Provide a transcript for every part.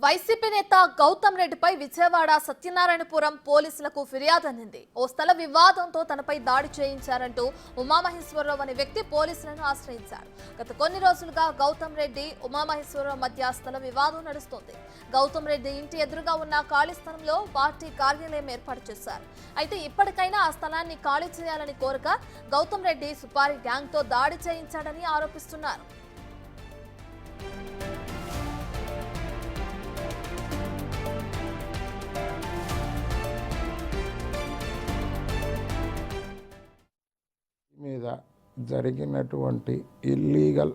YCP నేత గౌతమ్ రెడ్డిపై విజయవాడ సత్యనారాయణపురం పోలీసులకు ఫిర్యాదు అందింది. ఓ స్థల వివాదంతో తనపై దాడి చేయించారంటూ ఉమామహేశ్వరరావు అనే వ్యక్తి పోలీసులను ఆశ్రయించారు. గత కొన్ని రోజులుగా గౌతమ్ రెడ్డి ఉమామహేశ్వరరావు మధ్య స్థల వివాదం నడుస్తోంది. గౌతమ్ రెడ్డి ఇంటి ఎదురుగా ఉన్న ఖాళీ స్థలంలో పార్టీ కార్యాలయం ఏర్పాటు చేశారు. అయితే ఇప్పటికైనా ఆ స్థలాన్ని ఖాళీ చేయాలని కోరక గౌతమ్ రెడ్డి సుపారీ గ్యాంగ్ తో దాడి చేయించాడని ఆరోపిస్తున్నారు. మీద జరిగినటువంటి ఇల్లీగల్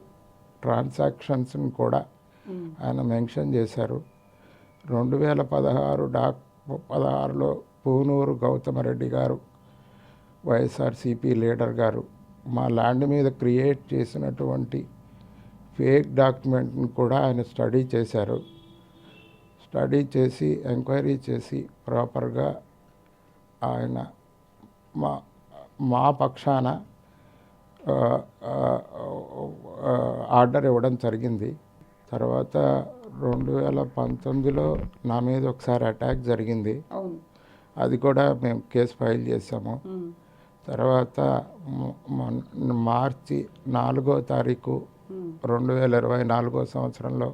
ట్రాన్సాక్షన్స్ని కూడా ఆయన మెన్షన్ చేశారు. 2016లో పూనూరు గౌతమరెడ్డి గారు వైఎస్ఆర్సీపీ లీడర్ గారు మా ల్యాండ్ మీద క్రియేట్ చేసినటువంటి ఫేక్ డాక్యుమెంట్ని కూడా ఆయన స్టడీ చేశారు. స్టడీ చేసి ఎంక్వైరీ చేసి ప్రాపర్గా ఆయన మా పక్షాన ఆర్డర్ ఇవ్వడం జరిగింది. తర్వాత 2019లో నా మీద ఒకసారి అటాక్ జరిగింది. అది కూడా మేము కేసు ఫైల్ చేసాము. తర్వాత మార్చి 4వ తారీఖు 2024 సంవత్సరంలో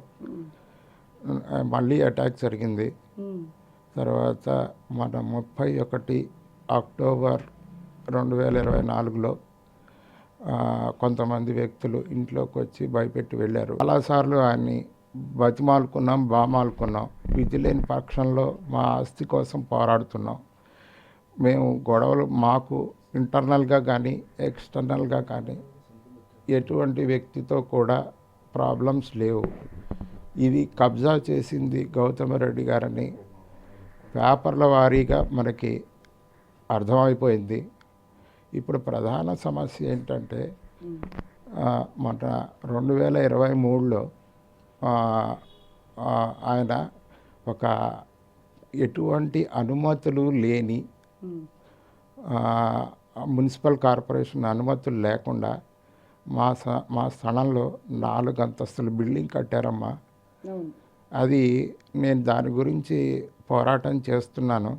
మళ్ళీ అటాక్ జరిగింది. తర్వాత మన 31 అక్టోబర్ 2024లో కొంతమంది వ్యక్తులు ఇంట్లోకి వచ్చి భయపెట్టి వెళ్ళారు. చాలాసార్లు ఆయన్ని బతిమాలుకున్నాం, బామాలుకున్నాం. విధి లేని పక్షంలో మా ఆస్తి కోసం పోరాడుతున్నాం. మేము గొడవలు మాకు ఇంటర్నల్గా కానీ ఎక్స్టర్నల్గా కానీ ఎటువంటి వ్యక్తితో కూడా ప్రాబ్లమ్స్ లేవు. ఇది కబ్జా చేసింది గౌతమరెడ్డి గారని పేపర్ల వారీగా మనకి అర్థమైపోయింది. ఇప్పుడు ప్రధాన సమస్య ఏంటంటే మన 2023లో ఆయన ఒక ఎటువంటి అనుమతులు లేని మున్సిపల్ కార్పొరేషన్ అనుమతులు లేకుండా మా స్థలంలో 4 అంతస్తుల బిల్డింగ్ కట్టారమ్మా. అది నేను దాని గురించి పోరాటం చేస్తున్నాను.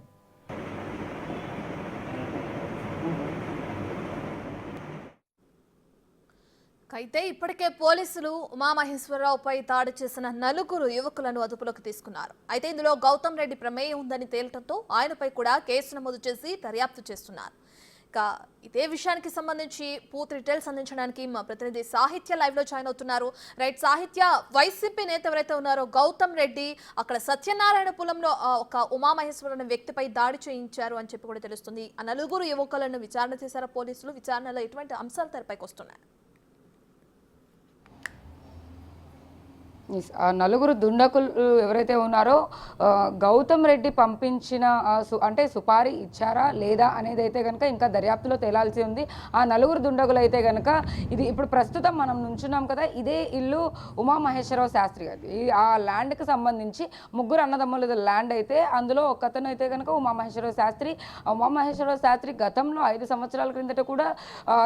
అయితే ఇప్పటికే పోలీసులు ఉమామహేశ్వరరావుపై దాడి చేసిన 4 యువకులను అదుపులోకి తీసుకున్నారు. అయితే ఇందులో గౌతమ్ రెడ్డి ప్రమేయం ఉందని తేలటంతో ఆయనపై కూడా కేసు నమోదు చేసి దర్యాప్తు చేస్తున్నారు. ఇక ఇదే విషయానికి సంబంధించి పూర్తి డీటెయిల్స్ అందించడానికి మా ప్రతినిధి సాహిత్య లైవ్ లో జాయిన్ అవుతున్నారు. రైట్ సాహిత్య, వైసీపీ నేత ఎవరైతే ఉన్నారో గౌతమ్ రెడ్డి అక్కడ సత్యనారాయణపురంలో ఒక ఉమామహేశ్వర అనే వ్యక్తిపై దాడి చేయించారు అని చెప్పి కూడా తెలుస్తుంది. ఆ 4 యువకులను విచారణ చేశారు పోలీసులు. విచారణలో ఎటువంటి అంశాలు తెరపైకి వస్తున్నాయి? ఆ 4 దుండకులు ఎవరైతే ఉన్నారో గౌతమ్ రెడ్డి పంపించిన అంటే సుపారీ ఇచ్చారా లేదా అనేది అయితే కనుక ఇంకా దర్యాప్తులో తేలాల్సి ఉంది. ఆ 4 దుండగులు అయితే కనుక ఇది ఇప్పుడు ప్రస్తుతం మనం నుంచున్నాం కదా, ఇదే ఇల్లు ఉమామహేశ్వరరావు శాస్త్రి గారి. ఆ ల్యాండ్కి సంబంధించి 3 అన్నదమ్ముల ల్యాండ్ అయితే అందులో ఒకతను అయితే కనుక ఉమామహేశ్వరరావు శాస్త్రి. ఉమామహేశ్వరరావు శాస్త్రి గతంలో 5 సంవత్సరాల క్రిందట కూడా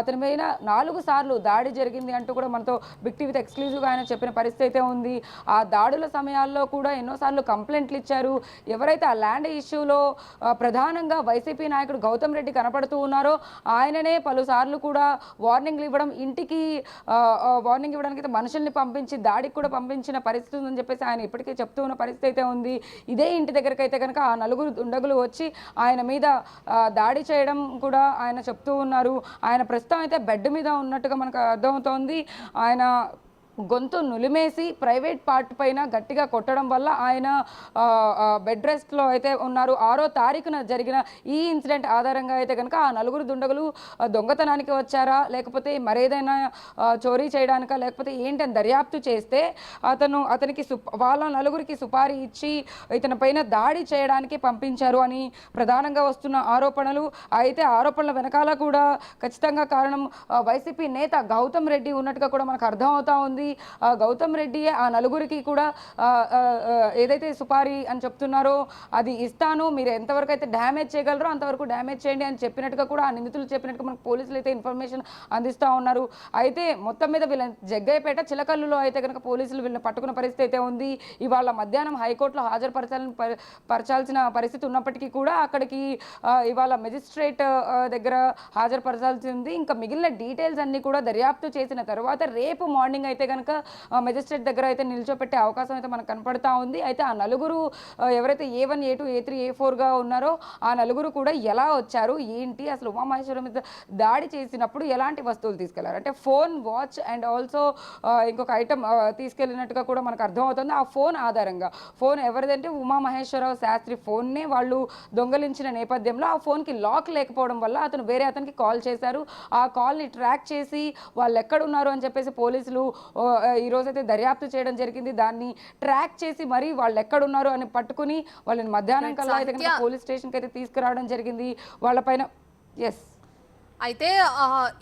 అతని మీద 4 సార్లు దాడి జరిగింది అంటూ కూడా మనతో బిగ్ టీవీతో ఎక్స్క్లూజివ్గా ఆయన చెప్పిన పరిస్థితి అయితే ఉంది. ఆ దాడుల సమయాల్లో కూడా ఎన్నోసార్లు కంప్లైంట్లు ఇచ్చారు. ఎవరైతే ఆ ల్యాండ్ ఇష్యూలో ప్రధానంగా వైసీపీ నాయకుడు గౌతమ్ రెడ్డి కనపడుతూ ఉన్నారో ఆయననే పలుసార్లు కూడా వార్నింగ్లు ఇవ్వడం, ఇంటికి వార్నింగ్ ఇవ్వడానికి మనుషుల్ని పంపించి దాడికి కూడా పంపించిన పరిస్థితి ఉందని చెప్పేసి ఆయన ఇప్పటికే చెప్తూ ఉన్న పరిస్థితి అయితే ఉంది. ఇదే ఇంటి దగ్గరికి అయితే కనుక ఆ 4 దుండగులు వచ్చి ఆయన మీద దాడి చేయడం కూడా ఆయన చెప్తూ ఉన్నారు. ఆయన ప్రస్తుతం అయితే బెడ్ మీద ఉన్నట్టుగా మనకు అర్థమవుతోంది. ఆయన గొంతు నులిమేసి ప్రైవేట్ పార్ట్ పైన గట్టిగా కొట్టడం వల్ల ఆయన బెడ్ రెస్ట్లో అయితే ఉన్నారు. 6వ తారీఖున జరిగిన ఈ ఇన్సిడెంట్ ఆధారంగా అయితే కనుక ఆ 4 దుండగులు దొంగతనానికి వచ్చారా లేకపోతే మరేదైనా చోరీ చేయడానికా లేకపోతే ఏంటని దర్యాప్తు చేస్తే అతనికి వాళ్ళ 4కి సుపారీ ఇచ్చి ఇతని పైన దాడి చేయడానికి పంపించారు అని ప్రధానంగా వస్తున్న ఆరోపణలు. అయితే ఆరోపణల వెనకాల కూడా ఖచ్చితంగా కారణం వైసీపీ నేత గౌతమ్ రెడ్డి ఉన్నట్టుగా కూడా మనకు అర్థమవుతా ఉంది. గౌతమ్ రెడ్డి ఆ నలుగురికి కూడా ఏదైతే సుపారీ అని చెప్తున్నారో అది ఇస్తాను, మీరు ఎంతవరకు అయితే డ్యామేజ్ చేయగలరో అంతవరకు డ్యామేజ్ చేయండి అని చెప్పినట్టుగా కూడా ఆ నిందితులు చెప్పినట్టుగా మనకు పోలీసులు అయితే ఇన్ఫర్మేషన్ అందిస్తూ ఉన్నారు. అయితే మొత్తం మీద వీళ్ళని జగ్గయ్యపేట చిలకల్లులో అయితే కనుక పోలీసులు వీళ్ళని పట్టుకున్న పరిస్థితి అయితే ఉంది. ఇవాళ మధ్యాహ్నం హైకోర్టులో పరచాల్సిన పరిస్థితి ఉన్నప్పటికీ కూడా అక్కడికి ఇవాళ మెజిస్ట్రేట్ దగ్గర హాజరుపరచాల్సి ఉంది. ఇంకా మిగిలిన డీటెయిల్స్ అన్ని కూడా దర్యాప్తు చేసిన తర్వాత రేపు మార్నింగ్ అయితే కనుక మెజిస్ట్రేట్ దగ్గర అయితే నిల్చోపెట్టే అవకాశం అయితే మనకు కనపడతా ఉంది. అయితే ఆ నలుగురు ఎవరైతే A1, A2, A3, A4గా ఉన్నారో ఆ నలుగురు కూడా ఎలా వచ్చారు, ఏంటి, అసలు ఉమామహేశ్వరం మీద దాడి చేసినప్పుడు ఎలాంటి వస్తువులు తీసుకెళ్లారు అంటే ఫోన్, వాచ్ అండ్ ఆల్సో ఇంకొక ఐటమ్ తీసుకెళ్ళినట్టుగా కూడా మనకు అర్థమవుతుంది. ఆ ఫోన్ ఆధారంగా, ఫోన్ ఎవరిదంటే ఉమామహేశ్వరరావు శాస్త్రి ఫోన్నే వాళ్ళు దొంగలించిన నేపథ్యంలో ఆ ఫోన్కి లాక్ లేకపోవడం వల్ల అతను వేరే అతనికి కాల్ చేశారు. ఆ కాల్ని ట్రాక్ చేసి వాళ్ళు ఎక్కడున్నారు అని చెప్పేసి పోలీసులు ఈరోజైతే దర్యాప్తు చేయడం జరిగింది. దాన్ని ట్రాక్ చేసి మరి వాళ్ళు ఎక్కడున్నారు అని పట్టుకుని వాళ్ళని మధ్యాహ్నం కల్లా అయితే పోలీస్ స్టేషన్కి అయితే తీసుకురావడం జరిగింది. వాళ్ళపైన అయితే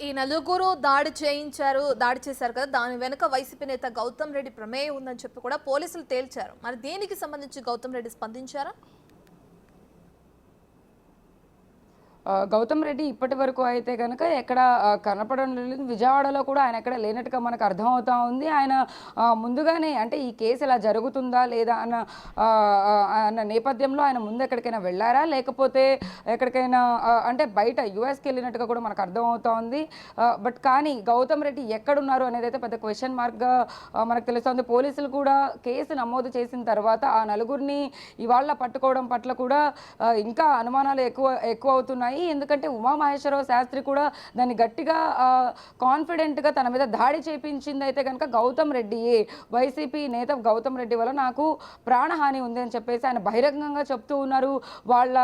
ఈ నలుగురు దాడి చేశారు కదా, దాని వెనుక వైసీపీ నేత గౌతమ్ రెడ్డి ప్రమేయం ఉందని చెప్పి కూడా పోలీసులు తేల్చారు. మరి దీనికి సంబంధించి గౌతమ్ రెడ్డి స్పందించారా? గౌతమ్ రెడ్డి ఇప్పటి వరకు అయితే కనుక ఎక్కడ కనపడడం లేదు. విజయవాడలో కూడా ఆయన ఎక్కడ లేనట్టుగా మనకు అర్థమవుతా ఉంది. ఆయన ముందుగానే అంటే ఈ కేసు ఇలా జరుగుతుందా లేదా అన్న నేపథ్యంలో ఆయన ముందు ఎక్కడికైనా వెళ్ళారా, లేకపోతే ఎక్కడికైనా అంటే బయట యుఎస్కి వెళ్ళినట్టుగా కూడా మనకు అర్థమవుతా ఉంది. బట్ కానీ గౌతమ్ రెడ్డి ఎక్కడున్నారు అనేది అయితే పెద్ద క్వశ్చన్ మార్క్గా మనకు తెలుస్తుంది. పోలీసులు కూడా కేసు నమోదు చేసిన తర్వాత ఆ నలుగురిని ఇవాళ పట్టుకోవడం పట్ల కూడా ఇంకా అనుమానాలు ఎక్కువ అవుతున్నాయి. ఎందుకంటే ఉమామహేశ్వరరావు శాస్త్రి కూడా దాన్ని గట్టిగా కాన్ఫిడెంట్గా తన మీద దాడి చేయించింది అయితే కనుక గౌతమ్ రెడ్డియే. వైసీపీ నేత గౌతమ్ రెడ్డి వల్ల నాకు ప్రాణహాని ఉంది అని చెప్పేసి ఆయన బహిరంగంగా చెప్తూ ఉన్నారు. వాళ్ళ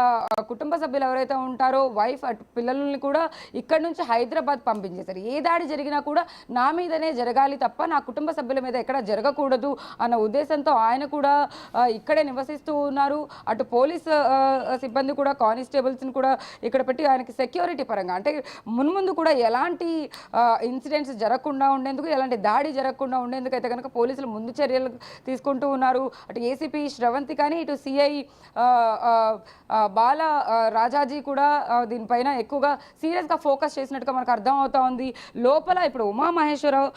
కుటుంబ సభ్యులు ఎవరైతే ఉంటారో వైఫ్ అటు పిల్లల్ని కూడా ఇక్కడి నుంచి హైదరాబాద్ పంపించేశారు. ఏ దాడి జరిగినా కూడా నా మీదనే జరగాలి తప్ప నా కుటుంబ సభ్యుల మీద ఎక్కడ జరగకూడదు అన్న ఉద్దేశంతో ఆయన కూడా ఇక్కడే నివసిస్తూ ఉన్నారు. అటు పోలీస్ సిబ్బంది కూడా కానిస్టేబుల్స్ని కూడా ఇక్కడ పెట్టి ఆయనకి సెక్యూరిటీ పరంగా అంటే మున్ముందు కూడా ఎలాంటి ఇన్సిడెంట్స్ జరగకుండా ఉండేందుకు, ఎలాంటి దాడి జరగకుండా ఉండేందుకు అయితే కనుక పోలీసులు ముందు చర్యలు తీసుకుంటూ ఉన్నారు. అటు ఏసీపీ శ్రవంతి కానీ ఇటు సిఐ బాల రాజాజీ కూడా దీనిపైన ఎక్కువగా సీరియస్గా ఫోకస్ చేసినట్టుగా మనకు అర్థం అవుతా ఉంది. లోపల ఇప్పుడు ఉమామహేశ్వరరావు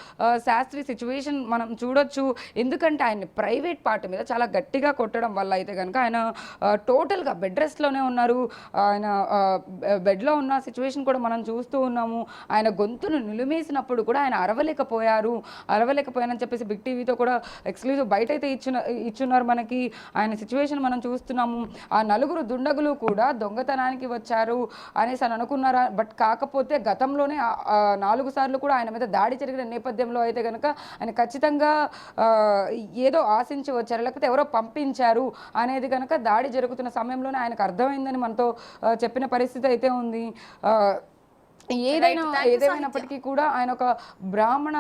శాస్త్రి సిచ్యువేషన్ మనం చూడొచ్చు. ఎందుకంటే ఆయన ప్రైవేట్ పార్ట్ మీద చాలా గట్టిగా కొట్టడం వల్ల అయితే కనుక ఆయన టోటల్గా బెడ్ రెస్ట్లోనే ఉన్నారు. ఆయన బెడ్లో ఉన్న సిచ్యువేషన్ కూడా మనం చూస్తూ ఉన్నాము. ఆయన గొంతును నిలుమేసినప్పుడు కూడా ఆయన అరవలేకపోయానని చెప్పేసి బిగ్ టీవీతో కూడా ఎక్స్క్లూజివ్ బయట అయితే ఇచ్చున్నారు మనకి. ఆయన సిచ్యువేషన్ మనం చూస్తున్నాము. ఆ నలుగురు దుండగులు కూడా దొంగతనానికి వచ్చారు అనేసి అని అనుకున్నారా, బట్ కాకపోతే గతంలోనే 4 సార్లు కూడా ఆయన మీద దాడి జరిగిన నేపథ్యంలో అయితే కనుక ఆయన ఖచ్చితంగా ఏదో ఆశించి వచ్చారు, లేకపోతే ఎవరో పంపించారు అనేది కనుక దాడి జరుగుతున్న సమయంలోనే ఆయనకు అర్థమైందని మనతో చెప్పిన పరిస్థితి అయితే ఉంది. ఏదేమైనప్పటికీ కూడా ఆయన ఒక బ్రాహ్మణ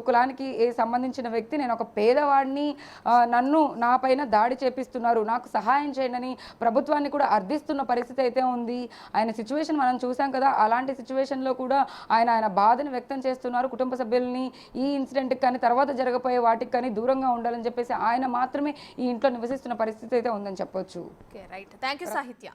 కులానికి సంబంధించిన వ్యక్తి. నేను ఒక పేదవాడిని, నన్ను నా పైన దాడి చేపిస్తున్నారు, నాకు సహాయం చేయండి అని ప్రభుత్వాన్ని కూడా అర్థిస్తున్న పరిస్థితి అయితే ఉంది. ఆయన సిచ్యువేషన్ మనం చూసాం కదా, అలాంటి సిచ్యువేషన్లో కూడా ఆయన బాధను వ్యక్తం చేస్తున్నారు. కుటుంబ సభ్యుల్ని ఈ ఇన్సిడెంట్కి కానీ తర్వాత జరగబోయే వాటికి కానీ దూరంగా ఉండాలని చెప్పేసి ఆయన మాత్రమే ఈ ఇంట్లో నివసిస్తున్న పరిస్థితి అయితే ఉందని చెప్పొచ్చు. రైట్, థ్యాంక్ యూ సాహిత్య.